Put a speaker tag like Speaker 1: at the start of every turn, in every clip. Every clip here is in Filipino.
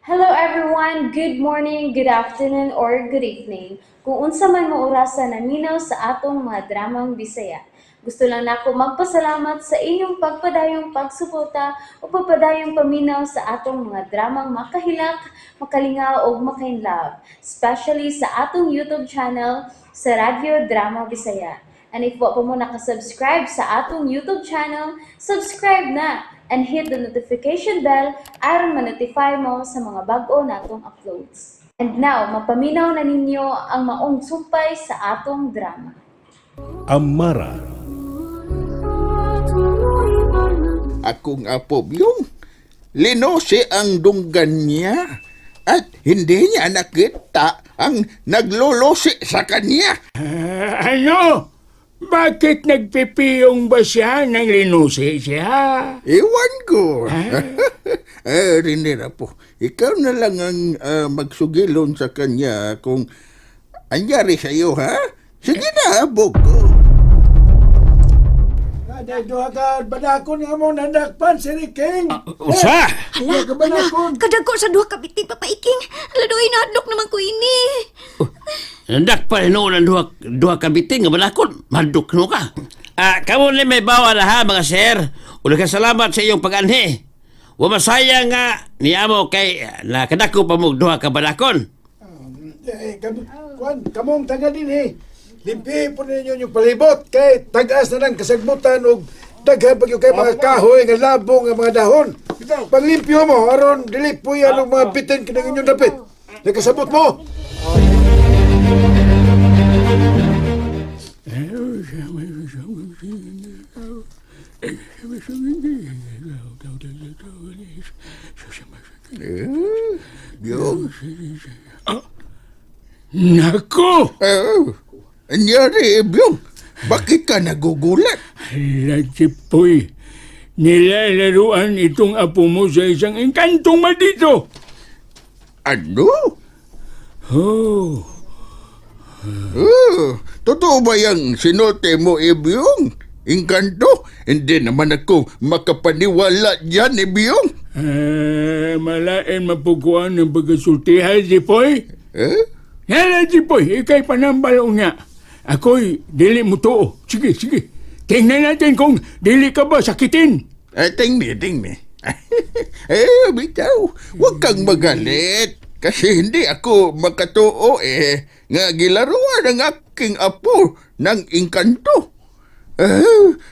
Speaker 1: Hello everyone, good morning, good afternoon, or good evening. Kung unsa man mo orasan naminaw sa atong mga dramang Bisaya. Gusto lang nako magpasalamat sa inyong pagpadayong pagsuporta o pagpadayong paminaw sa atong mga dramang makahilak, makalingaw o makainlove, especially sa atong YouTube channel sa Radyo Drama Bisaya. And if wa pa mo nakasubscribe sa atong YouTube channel, subscribe na and hit the notification bell aron ma-notify mo sa mga bag-o natong uploads. And now, mapaminaw na ninyo ang maong sumpay sa atong drama.
Speaker 2: Amara.
Speaker 3: Akong apo yung linose ang dunggan niya at hindi niya nakita ang naglulose sa kanya.
Speaker 2: Ano? Bakit nagpipiyong ba siya nang linusi siya?
Speaker 3: Ewan ko. Rinira po, ikaw na lang ang magsugilon sa kanya kung anyari sa iyo, ha? Sige na, habog ko.
Speaker 4: Duha ka banakon nga mo nandakpan si Riking.
Speaker 2: Usa?
Speaker 4: Duha ka banakon.
Speaker 5: Kadagko sa duha ka bitin papaiking. Ladoy na hadlok naman ko ini.
Speaker 6: Nandak pa rin ng duha kabiting nga balakon. Maduk no ka. Kamu ni may bawa na ha mga sir. Uli ka salamat sa iyong pag-anhi. Wa masaya nga niyamo kay nakadako pa mo duha ka balakon.
Speaker 4: Kamong taga din eh. Limpi po ninyo yung palibot kay tagas na ng kasagbutan o daghan pag yung kay mga kahoy nga labong nga mga dahon. Paglimpyo mo, aron dili po yan ang mga bitin kinang inyong dapit. Nagkasabot mo.
Speaker 3: Yung,
Speaker 2: Nako!
Speaker 3: anyari, Byong? Bakit ka nagugulat?
Speaker 2: Lachipoy, nilalaruan itong apo mo sa isang engkantong maldito.
Speaker 3: Ano?
Speaker 2: Oh,
Speaker 3: Totoo ba yung sinote mo, Byong? Inkanto? Hindi naman ako makapaniwala dyan, Byong.
Speaker 2: malain mapukuan ng pagkasultihan, Jipoy.
Speaker 3: Eh?
Speaker 2: Yan, Jipoy, ikay panambal niya. Ako'y dili mo to. Sige, sige. Tingnan natin kung dili ka ba sakitin.
Speaker 3: Tingni. Bitaw, huwag kang magalit. Kasi hindi ako makatuo nga gilaruan ang aking apo ng inkanto.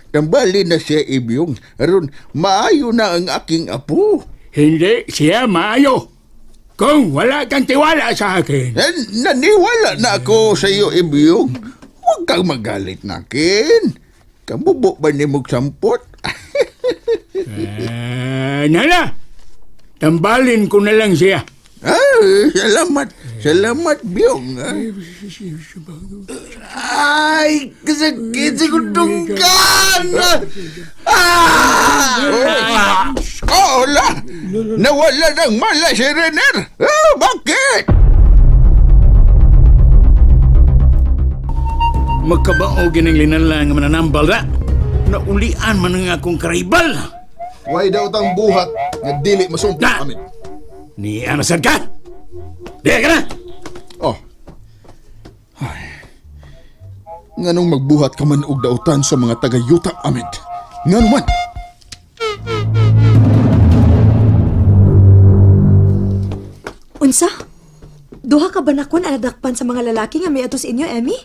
Speaker 3: Tambali na siya, Byong. Aron, maayo na ang aking apo.
Speaker 2: Hindi siya maayo. Kung wala kang tiwala sa akin.
Speaker 3: Naniwala na ako sa iyo, Byong. Huwag kang magalit na akin. Kamubo ba ni mong sampot?
Speaker 2: Nana, tambalin ko na lang siya.
Speaker 3: Salamat. Salamat, Byong. Ay, kasakit sa kutunggan! Hola! Nawala ng mala si Renner! Bakit?
Speaker 2: Magkabaogin ang linanlang nga mananambal na. Naulian man ang akong karibal.
Speaker 7: Way daw tang buhat nga dili masumpong
Speaker 2: Na!
Speaker 7: amin.
Speaker 2: Ni Anasad ka? Di ka na!
Speaker 7: Oh. Ay. Nganong magbuhat ka man og dautan sa mga taga-yuta amin. Ngano man?
Speaker 5: Unsa? Duha ka banakon anadakpan sa mga lalaki nga may atos inyo, Emmy?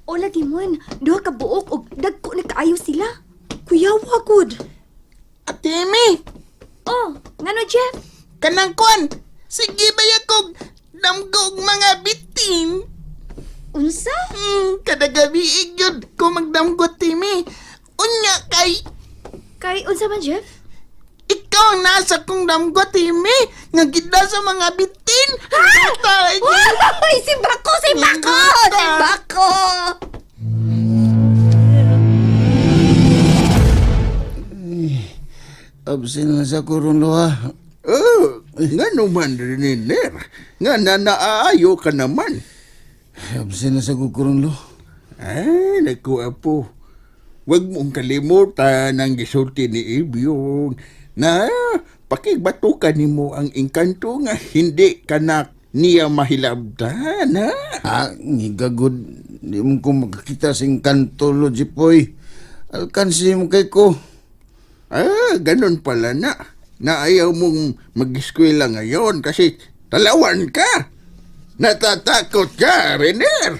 Speaker 5: O lagi mon, duha ka buok og dagko ni kaayo sila. Kuyawa gud.
Speaker 8: Atimi,
Speaker 5: Oh, ngano Jeff?
Speaker 8: kanang kwan. Sige ba yakog damgog mga bitin?
Speaker 5: Unsa?
Speaker 8: Kada gabi yun ko magdamgot, Timi. Unya kay
Speaker 5: Kay unsa man Jeff?
Speaker 8: ikaw ang nasa kong damgot, Timi. Nga gida sa mga bitin. Tay,
Speaker 5: Ay, si Bako! Si Bako! Si Bako!
Speaker 8: absin na sa kurong luha.
Speaker 3: Nga naman, Renner. Nga naaayo ka naman.
Speaker 8: Absin na sa kurong luha.
Speaker 3: Naku, apo. Huwag mong kalimutan ang gisulti ni Ibyong na Pakigbatukan nimo ang engkanto nga hindi kanak niya mahilabdan, ha?
Speaker 9: Ngigagod. Di mo ko makakita sing kanto, lo, Jipoy. Alkansi mo kay ko.
Speaker 3: Ganun pala na. Na ayaw mong mag-eskwela ngayon kasi talawan ka. Natatakot ka, Renner.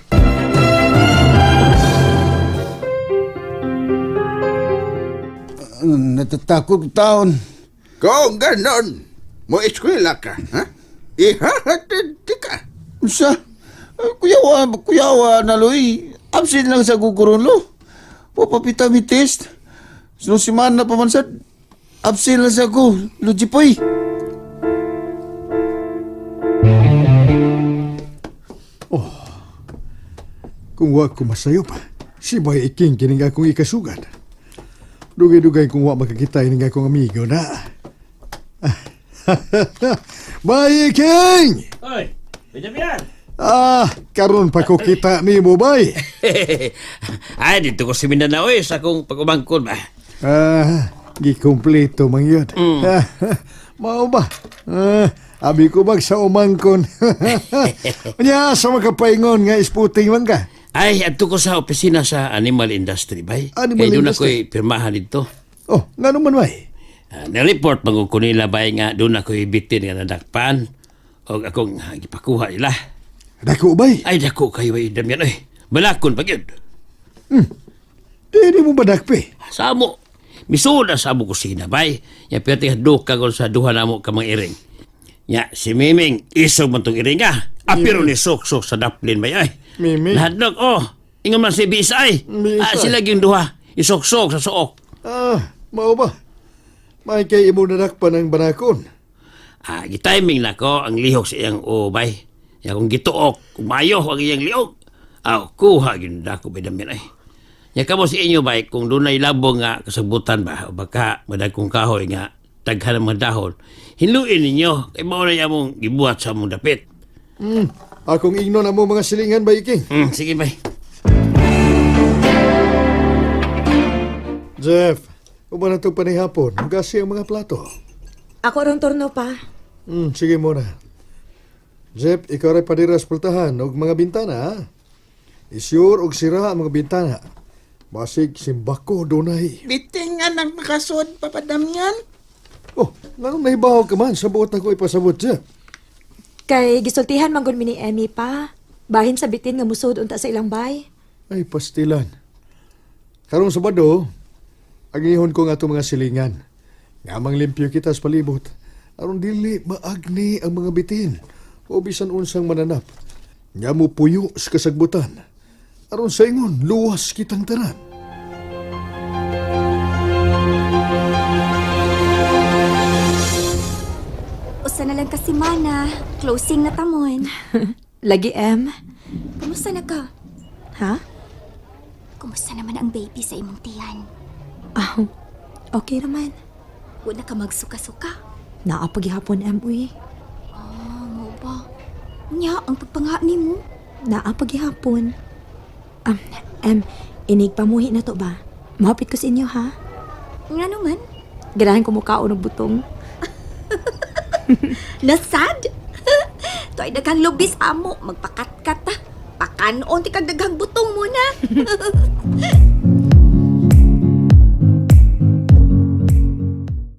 Speaker 9: Natatakot taon.
Speaker 3: Kung ganon, mo eskwela ka, ha? Ihahatid ka.
Speaker 9: Sa? Kuyawa na, loy. Absent lang sa guguron, lo. Papapitami test. Sunod simana pa man sad. Absent lang sa ko, lo, Jipoy.
Speaker 4: Kung wa ko masayo pa, si Bay Iking kining akong ikasugan. Dugay-dugay kung wa makakita ining akong amigo na. Bay Iking!
Speaker 6: Oy, Benjamin!
Speaker 4: Karon pa ko kita ni mo, Bay.
Speaker 6: Ay, dito ko si Mindanao sa akong pag-umangkon ba?
Speaker 4: Gikompleto man yun. Mao ba? Abi ko bag sa umangkon. Nya, sa makapaingon nga isputing man ka.
Speaker 6: Ay, ato ko sa opisina sa animal industry ba?
Speaker 4: Animal
Speaker 6: Kaya doon
Speaker 4: industry?
Speaker 6: ako'y pirmahan dito.
Speaker 4: Oh, nga naman, Bay.
Speaker 6: Na-report pag ko nila ba nga doon ako'y bitin nga nadakpan o akong gipakuha nila.
Speaker 4: Dako, Bay.
Speaker 6: Ay, dako kayo ay Damian. Ay, balakon pag yun.
Speaker 4: Di mo ba dakpe?
Speaker 6: Sa amo, misuda sa amo kusina bay. Ya pwede duka ko sa duha na mo kamang iring. Ya, si Miming, isog man tong iring ka. Apiro ni sok-sok sa daplin bay ay.
Speaker 4: Miming?
Speaker 6: Lahadlok, ingon man si Bisay.
Speaker 4: Bisay.
Speaker 6: Sila yung duha, isok-sok sa suok.
Speaker 4: Mao ba? May kay imo nadakpan ang banakon.
Speaker 6: Gitiming na ko ang lihok sa iyang ubay. Ya kung gituok, kumayo ang iyang lihok. Kuha yun dako bay Damian ay. Ya kamo si inyo bay kung doon ay labong nga kasabutan ba o baka madagkong kahoy nga daghan ng mga dahon. Hinluin ninyo kay mao na among gibuhat sa among dapit.
Speaker 4: Akong igno na mo mga silingan, Bay Iking.
Speaker 6: Sige bay.
Speaker 4: Jeff, uba na itong panihapon. Gasi ang mga plato.
Speaker 5: Ako ron turno pa.
Speaker 4: Sige muna. Jeff, ikaw rin padiras pultahan og mga bintana, ha? Isyur og sira ang mga bintana. Basig simbako dunay.
Speaker 8: Biting nga nang nakasod, Papa Damian.
Speaker 4: Oh, nanong nahibaw ka man sa buot na ko ipasabot, Jeff.
Speaker 5: Kay gisultihan man gud mi ni Emmy pa. Bahin sa bitin nga musod unta sa ilang bay.
Speaker 4: Ay, pastilan. Karong Sabado, agihon ko nga itong mga silingan. Ngamang limpyo kita sa palibot. Aron dili maagni ang mga bitin. O bisan unsang mananap. Nga mo puyo sa kasagbutan. Aron sa ingon, luwas kitang tanan.
Speaker 10: Usa na lang kasi mana. Closing na tamon.
Speaker 5: Lagi, Em.
Speaker 10: Kumusta na ka?
Speaker 5: Ha?
Speaker 10: Kumusta naman ang baby sa imong tiyan?
Speaker 5: Okay naman.
Speaker 10: Wala ka magsuka-suka.
Speaker 5: Naapagihapon, Em, uy.
Speaker 10: Mo ba? Nya, ang pagpangha ni mo.
Speaker 5: Naapagihapon. Em, inig pamuhi na to ba? Mahapit ko sa inyo, ha?
Speaker 10: Nga naman?
Speaker 5: Ganahan ko mukha ng butong.
Speaker 10: Nasad? To ay daghang lubis amo. Magpakatkat ta. Pakanoon ti kag daghang butong mo na.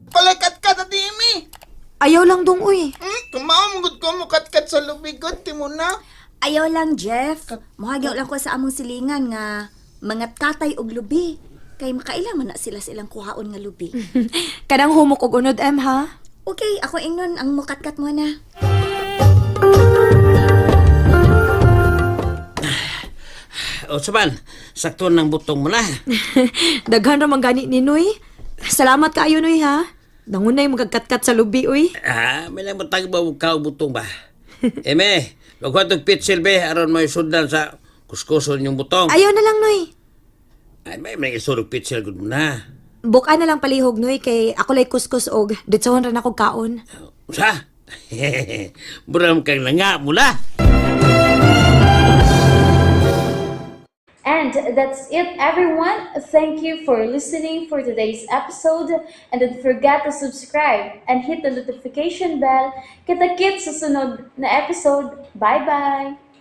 Speaker 8: Palakat ka na, Dimi.
Speaker 5: Ayaw lang dong, uy.
Speaker 8: Kumaamugod ko mo katkat sa lubigot, timo na.
Speaker 10: Ayaw lang, Jeff. Muhagyaw lang ko sa among silingan nga mga tatay og lubi. Kay makailang man na sila silang kuhaon nga lubi.
Speaker 5: Kadang humok og unod, Em, ha?
Speaker 10: Okay, ako ingnon ang mukatkat mo na.
Speaker 6: O saban, sakto ng butong mo na.
Speaker 5: Daghan ra man gani ni Noy. Salamat kaayo, Noy, ha? Nangunay magagkat-kat sa lubi, uy.
Speaker 6: May nang matag ba ka butong ba? Eme, magkuha itong pitsil be, aron may sundan sa kuskuson yung butong.
Speaker 5: Ayaw na lang, Noy.
Speaker 6: Ay, may isurog pitsil gud mo na.
Speaker 5: Buka na lang palihog, Noy, kay ako lay kuskus og ditsahon ra na kog kaon.
Speaker 6: Sa? Buram kang langa mula.
Speaker 1: And that's it, everyone. Thank you for listening for today's episode. And don't forget to subscribe and hit the notification bell. Kita-kits sa sunod na episode. Bye-bye!